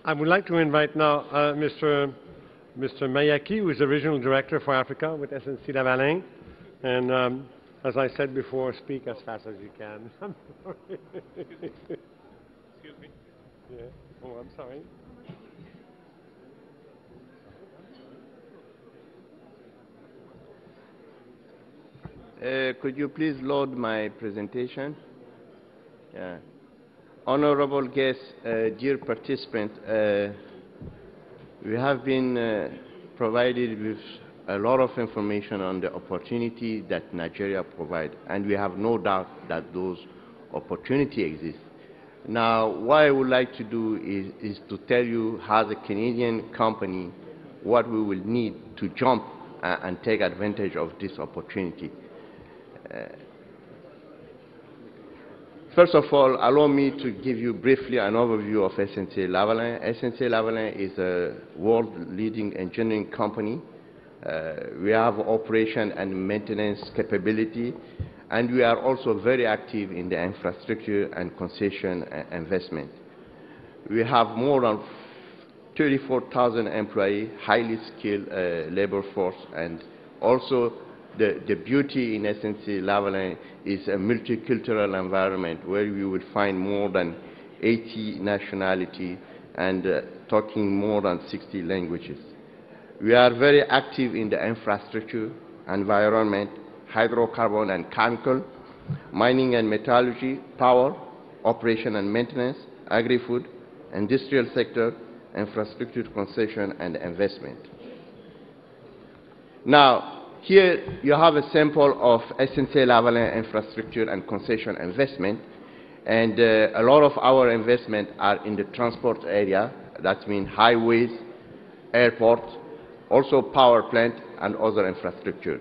I would like to invite now Mr. Mayaki, who is the Regional Director for Africa with SNC-Lavalin. And as I said before, speak as fast as you can. I'm sorry. Excuse me. Yeah. Oh, I'm sorry. Could you please load my presentation? Yeah. Honorable guests, dear participants, we have been provided with a lot of information on the opportunity that Nigeria provides, and we have no doubt that those opportunities exist. Now, what I would like to do is to tell you, as a Canadian company, what we will need to jump and take advantage of this opportunity. First of all, allow me to give you briefly an overview of SNC-Lavalin. SNC-Lavalin is a world-leading engineering company. We have operation and maintenance capability, and we are also very active in the infrastructure and concession investment. We have more than 34,000 employees, highly skilled labor force, and also the beauty in SNC-Lavalin is a multicultural environment where you will find more than 80 nationalities and talking more than 60 languages. We are very active in the infrastructure, environment, hydrocarbon and chemical, mining and metallurgy, power, operation and maintenance, agri-food, industrial sector, infrastructure concession and investment. Now, here you have a sample of SNC-Lavalin infrastructure and concession investment, and a lot of our investment are in the transport area. That means highways, airports, also power plant and other infrastructure.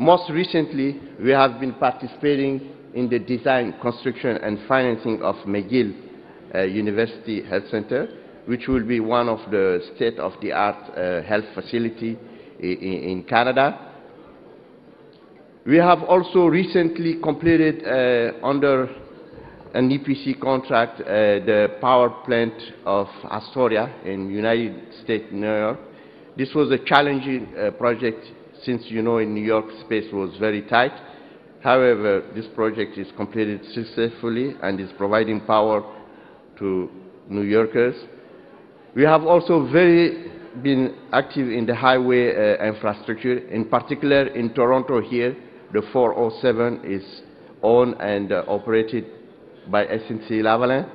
Most recently, we have been participating in the design, construction and financing of McGill University Health Center, which will be one of the state-of-the-art health facility in Canada. We have also recently completed under an EPC contract the power plant of Astoria in United States, New York. This was a challenging project since, you know, in New York space was very tight. However, this project is completed successfully and is providing power to New Yorkers. We have also been active in the highway infrastructure. In particular, in Toronto here, the 407 is owned and operated by SNC-Lavalin.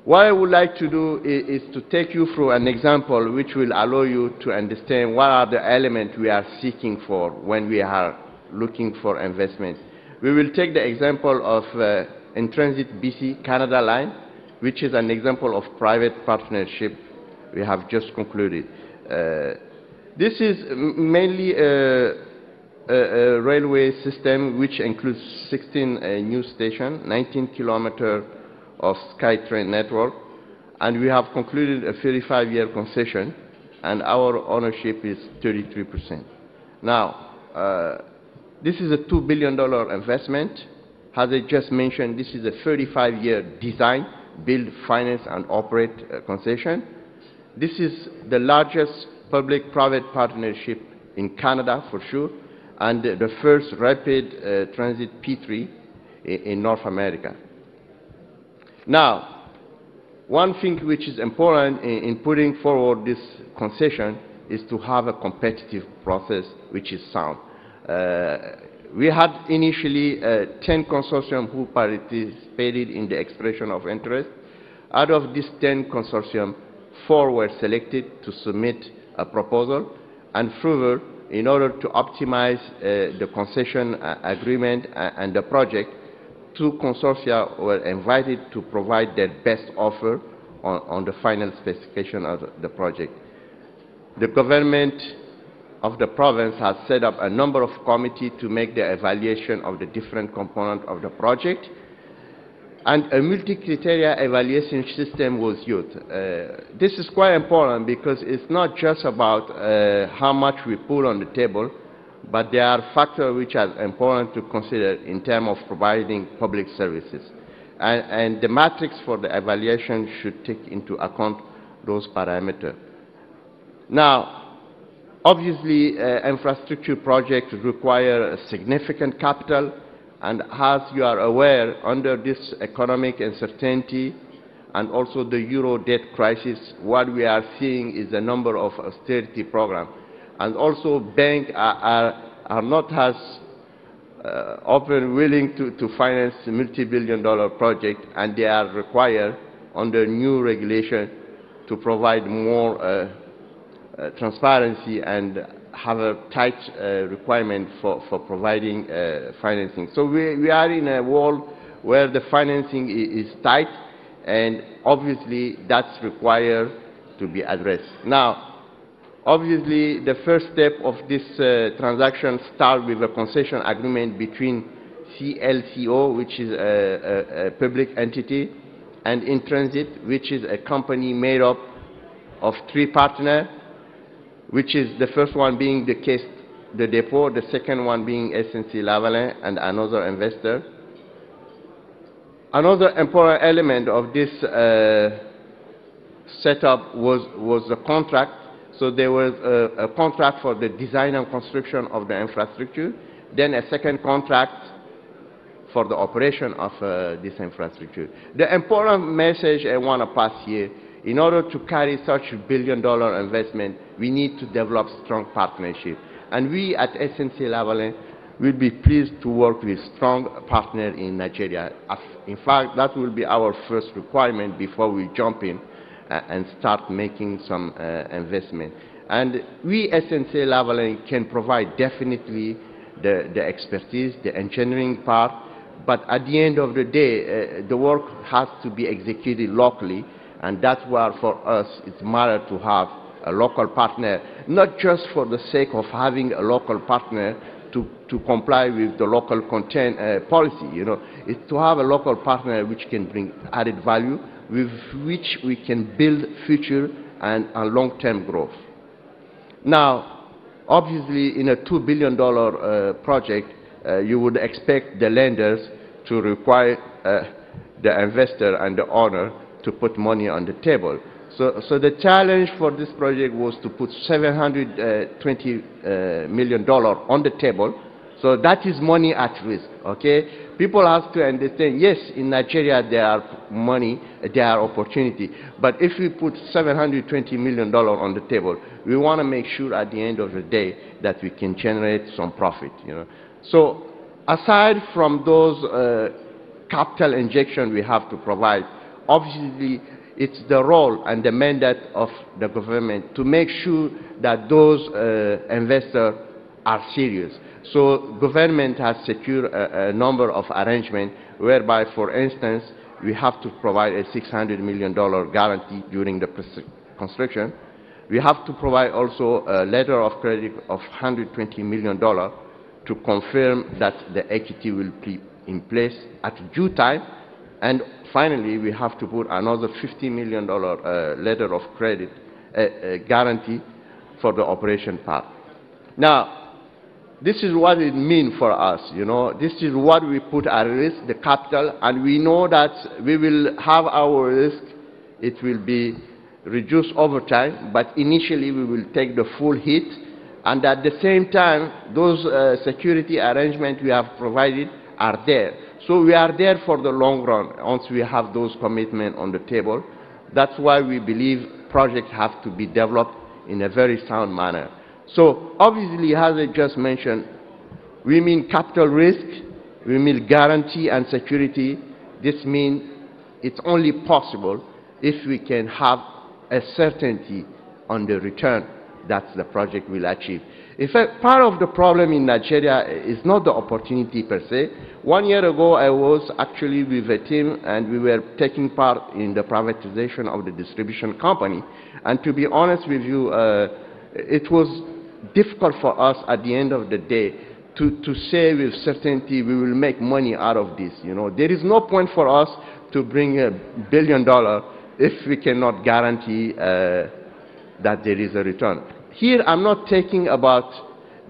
What I would like to do is to take you through an example which will allow you to understand what are the elements we are seeking for when we are looking for investment. We will take the example of in Transit BC Canada Line, which is an example of private partnership we have just concluded. This is mainly a railway system which includes 16 new stations, 19 kilometers of SkyTrain network, and we have concluded a 35-year concession, and our ownership is 33%. Now, this is a $2 billion investment. As I just mentioned, this is a 35-year design, build, finance, and operate concession. This is the largest public-private partnership in Canada, for sure, and the first rapid transit P3 in North America. Now, one thing which is important in putting forward this concession is to have a competitive process which is sound. We had initially 10 consortiums who participated in the expression of interest. Out of these 10 consortiums, 4 were selected to submit a proposal, and further, in order to optimize the concession agreement and the project, 2 consortia were invited to provide their best offer on the final specification of the project. The government of the province has set up a number of committees to make the evaluation of the different components of the project, and a multi-criteria evaluation system was used. This is quite important because it's not just about how much we put on the table, but there are factors which are important to consider in terms of providing public services. and the matrix for the evaluation should take into account those parameters. Now, obviously, infrastructure projects require significant capital, and as you are aware, under this economic uncertainty and also the euro debt crisis, what we are seeing is a number of austerity programs. And also banks are not as often willing to finance a multi-billion-dollar project, and they are required under new regulation to provide more transparency and have a tight requirement for providing financing. So we are in a world where the financing is tight, and obviously that's required to be addressed. Now, obviously, the first step of this transaction starts with a concession agreement between CLCO, which is a public entity, and In Transit, which is a company made up of 3 partners, which is the first one being the depot, the second one being SNC-Lavalin, and another investor. Another important element of this setup was the contract. So there was a contract for the design and construction of the infrastructure, then a second contract for the operation of this infrastructure. The important message I want to pass here, in order to carry such a billion-dollar investment, we need to develop strong partnership. And we at SNC-Lavalin will be pleased to work with strong partners in Nigeria. In fact, that will be our first requirement before we jump in and start making some investment. And we, SNC-Lavalin, can provide definitely the expertise, the engineering part, but at the end of the day, the work has to be executed locally, and that's why for us it's matter to have a local partner, not just for the sake of having a local partner to comply with the local content policy. You know, it's to have a local partner which can bring added value, with which we can build future and long-term growth. Now, obviously, in a $2 billion project, you would expect the lenders to require the investor and the owner to put money on the table. So the challenge for this project was to put $720 million on the table. So that is money at risk, okay? People have to understand, yes, in Nigeria there are money, there are opportunity, but if we put $720 million on the table, we want to make sure at the end of the day that we can generate some profit, you know. So aside from those capital injection we have to provide, obviously it's the role and the mandate of the government to make sure that those investors are serious. So government has secured a number of arrangements whereby, for instance, we have to provide a $600 million guarantee during the construction. We have to provide also a letter of credit of $120 million to confirm that the equity will be in place at due time. And finally, we have to put another $50 million letter of credit guarantee for the operation part. Now, this is what it means for us, you know. This is what we put at risk, the capital, and we know that we will have our risk. It will be reduced over time, but initially we will take the full hit. And at the same time, those security arrangements we have provided are there. So we are there for the long run once we have those commitments on the table. That's why we believe projects have to be developed in a very sound manner. So obviously, as I just mentioned, we mean capital risk, we mean guarantee and security. This means it's only possible if we can have a certainty on the return that the project will achieve. In fact, part of the problem in Nigeria is not the opportunity per se. 1 year ago, I was actually with a team, and we were taking part in the privatization of the distribution company. And to be honest with you, it was difficult for us at the end of the day to say with certainty we will make money out of this. You know, there is no point for us to bring $1 billion if we cannot guarantee that there is a return. Here, I'm not talking about,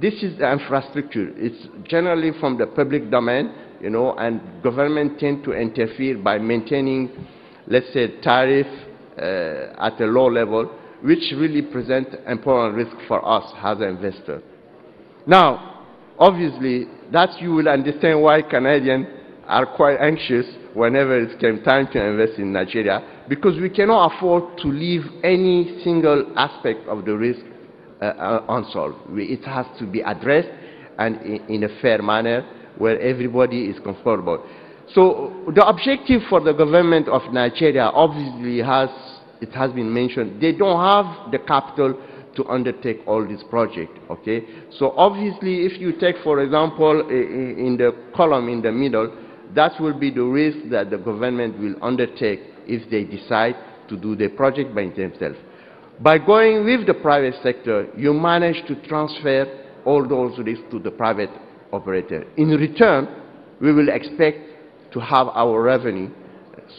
this is the infrastructure. It's generally from the public domain. you know, and government tend to interfere by maintaining, let's say, tariff at a low level, which really present important risk for us as an investor. Now, obviously, that you will understand why Canadians are quite anxious whenever it came time to invest in Nigeria, because we cannot afford to leave any single aspect of the risk unsolved. It has to be addressed and in a fair manner where everybody is comfortable. So the objective for the government of Nigeria obviously it has been mentioned, they don't have the capital to undertake all these projects, okay? So obviously if you take, for example, in the column in the middle, that will be the risk that the government will undertake if they decide to do the project by themselves. By going with the private sector, you manage to transfer all those risks to the private operator. In return, we will expect to have our revenue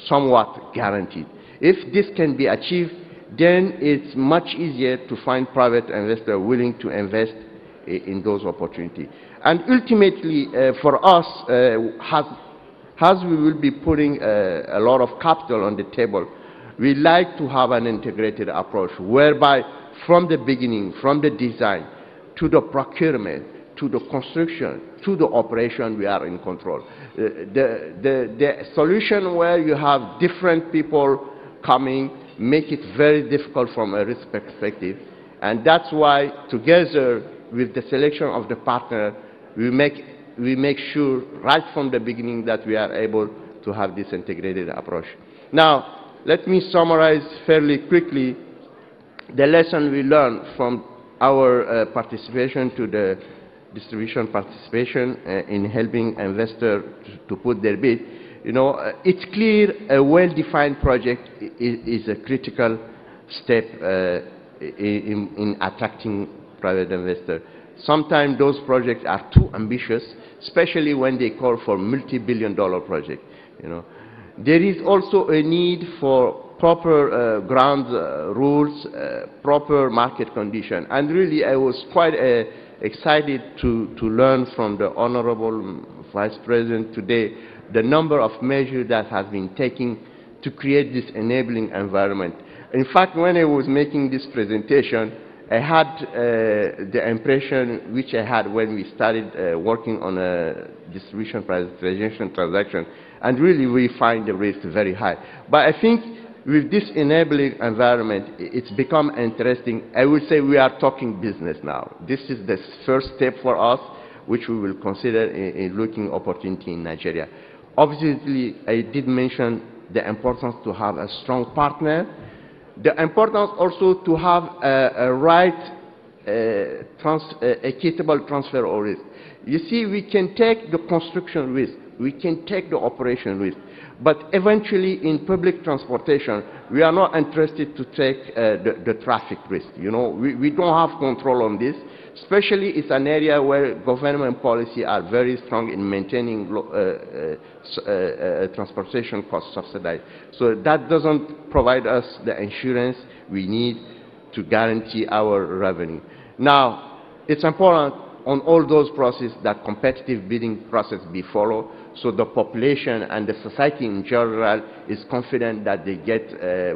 somewhat guaranteed. If this can be achieved, then it's much easier to find private investors willing to invest in those opportunities. And ultimately, for us, as we will be putting a lot of capital on the table, we like to have an integrated approach whereby from the beginning, from the design, to the procurement, to the construction, to the operation, we are in control. The solution where you have different people coming make it very difficult from a risk perspective, and that's why together with the selection of the partner, we make sure right from the beginning that we are able to have this integrated approach. Now, let me summarize fairly quickly the lesson we learned from our participation to the distribution participation in helping investors to put their bid. You know, it's clear a well-defined project is a critical step in attracting private investors. Sometimes those projects are too ambitious, especially when they call for multi-billion-dollar projects. You know, there is also a need for proper ground rules, proper market condition, and really I was quite excited to learn from the Honorable Vice President today the number of measures that have been taken to create this enabling environment. In fact, when I was making this presentation, I had the impression which I had when we started working on a distribution privatization transaction, and really we find the risk very high. But I think with this enabling environment, it's become interesting. I would say we are talking business now. This is the first step for us, which we will consider in looking opportunity in Nigeria. Obviously, I did mention the importance to have a strong partner, the importance also to have a right equitable transfer of risk. You see, we can take the construction risk, we can take the operation risk, but eventually in public transportation, we are not interested to take the traffic risk. You know, we don't have control on this. Especially it's an area where government policy are very strong in maintaining transportation cost subsidized. So that doesn't provide us the insurance we need to guarantee our revenue. Now, it's important on all those processes that competitive bidding process be followed, so the population and the society in general is confident that they get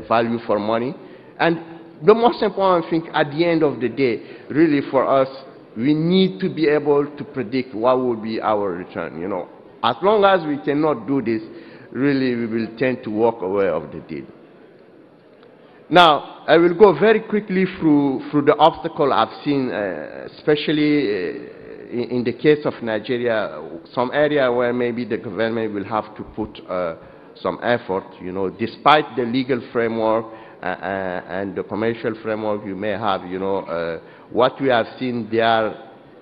value for money. And the most important thing at the end of the day, really for us, we need to be able to predict what will be our return. You know, as long as we cannot do this, really we will tend to walk away of the deal. Now, I will go very quickly through the obstacle I've seen, especially in the case of Nigeria, some area where maybe the government will have to put some effort, you know, despite the legal framework and the commercial framework you may have, you know, what we have seen, there are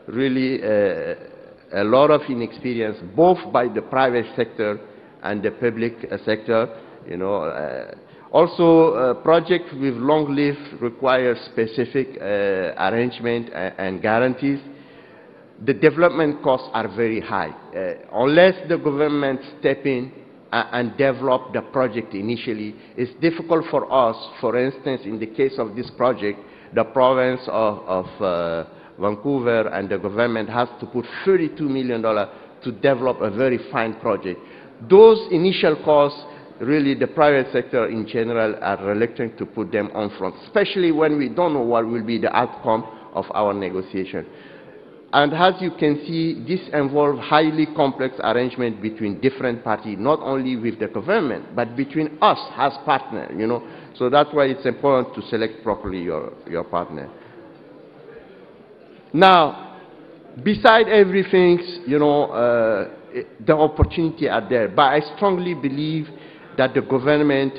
really a lot of inexperience, both by the private sector and the public sector, you know. Also, projects with long life require specific arrangement and guarantees. The development costs are very high. Unless the government step in and develop the project initially, it's difficult for us. For instance, in the case of this project, the province of Vancouver and the government has to put $32 million to develop a very fine project. Those initial costs, really the private sector in general are reluctant to put them on front, especially when we don't know what will be the outcome of our negotiation. And as you can see, this involves highly complex arrangement between different parties, not only with the government, but between us as partners, you know. So that's why it's important to select properly your partner. Now, beside everything, you know, the opportunity are there, but I strongly believe that the government,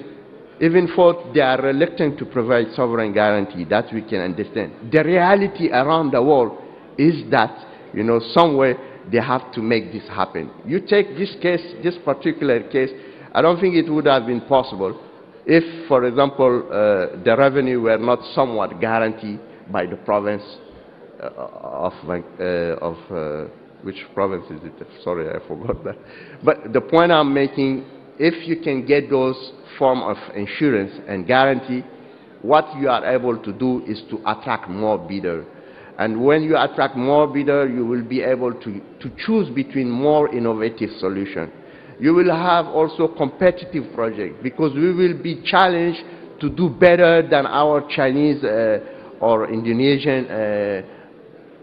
even though they are reluctant to provide sovereign guarantee, that we can understand. The reality around the world is that, you know, somewhere they have to make this happen. You take this case, this particular case, I don't think it would have been possible if, for example, the revenue were not somewhat guaranteed by the province which province is it? Sorry, I forgot that. But the point I'm making, if you can get those form of insurance and guarantee, what you are able to do is to attract more bidders. And when you attract more bidders, you will be able to choose between more innovative solutions. You will have also competitive projects because we will be challenged to do better than our Chinese or Indonesian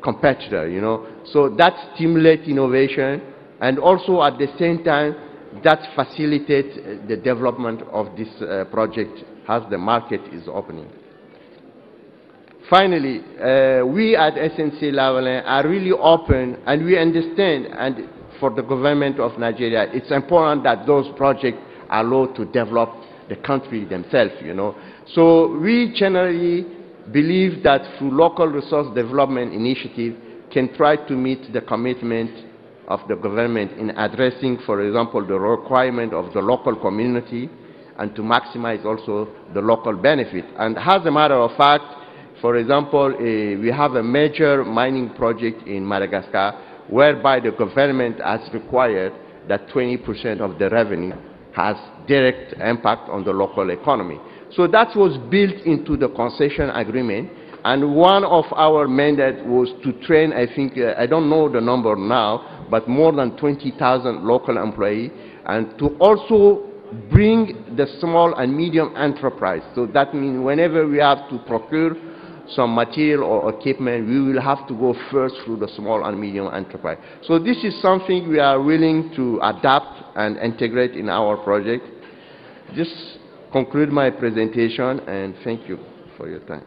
competitor, you know. So that stimulates innovation, and also at the same time that facilitates the development of this project as the market is opening. Finally, we at SNC-Lavalin are really open, and we understand, and for the government of Nigeria, it's important that those projects are allowed to develop the country themselves, you know. So we generally believe that through local resource development initiative can try to meet the commitment of the government in addressing, for example, the requirement of the local community and to maximize also the local benefit. And as a matter of fact, for example, we have a major mining project in Madagascar whereby the government has required that 20% of the revenue has direct impact on the local economy. So that was built into the concession agreement, and one of our mandates was to train, I think, I don't know the number now, but more than 20,000 local employees, and to also bring the small and medium enterprise. So that means whenever we have to procure some material or equipment, we will have to go first through the small and medium enterprise. So this is something we are willing to adapt and integrate in our project. Just conclude my presentation, and thank you for your time.